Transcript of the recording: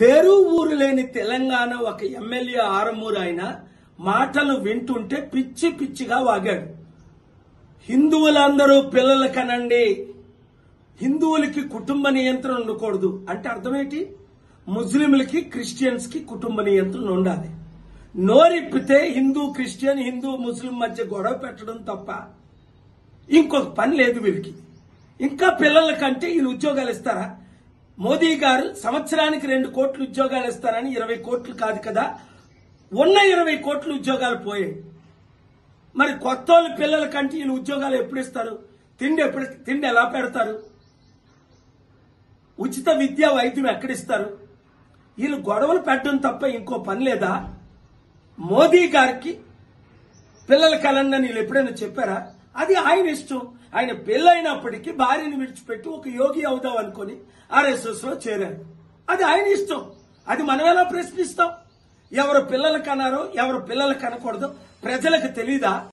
పేరు ఊరు లేని తెలంగాణ ఒక ఎమ్మెల్యే ఆరమూరు ఆయన మాటలు వింటుంటే పిచ్చి పిచ్చిగా వాగాడు. హిందువులందరూ పిల్లలు కనండి, హిందువులకి కుటుంబ నియంత్రణ ఉండకూడదు అంటే అర్థమేంటి? ముస్లింలకి క్రిస్టియన్స్ కి కుటుంబ నియంత్రణ ఉండాలి. నోరిప్పితే హిందూ క్రిస్టియన్, హిందూ ముస్లిం మధ్య గొడవ పెట్టడం తప్ప ఇంకొక పని లేదు వీరికి. ఇంకా పిల్లల కంటే వీళ్ళు ఉద్యోగాలు ఇస్తారా? మోదీ గారు సంవత్సరానికి 2 కోట్ల ఉద్యోగాలు ఇస్తారని 20 కోట్లు కాదు కదా, ఉన్న 20 కోట్ల ఉద్యోగాలు పోయాయి. మరి కొత్త వాళ్ళ పిల్లల కంటే వీళ్ళు ఉద్యోగాలు ఎప్పుడు ఇస్తారు? తిండి ఎలా పెడతారు? ఉచిత విద్యా వైద్యం ఎక్కడిస్తారు? వీళ్ళు గొడవలు పెట్టడం తప్ప ఇంకో పని లేదా? మోదీ గారికి పిల్లల కలండి వీళ్ళు ఎప్పుడైనా చెప్పారా? అది ఆయన ఇష్టం. ఆయన పెళ్ళైనప్పటికీ భార్యను విడిచిపెట్టి ఒక యోగి అవుదాం అనుకుని RSS లో చేరారు. అది ఆయన ఇష్టం. అది మనం ఎలా ప్రశ్నిస్తాం? ఎవరు పిల్లలు కన్నారో ఎవరు పిల్లలు కనకూడదో ప్రజలకు తెలీదా?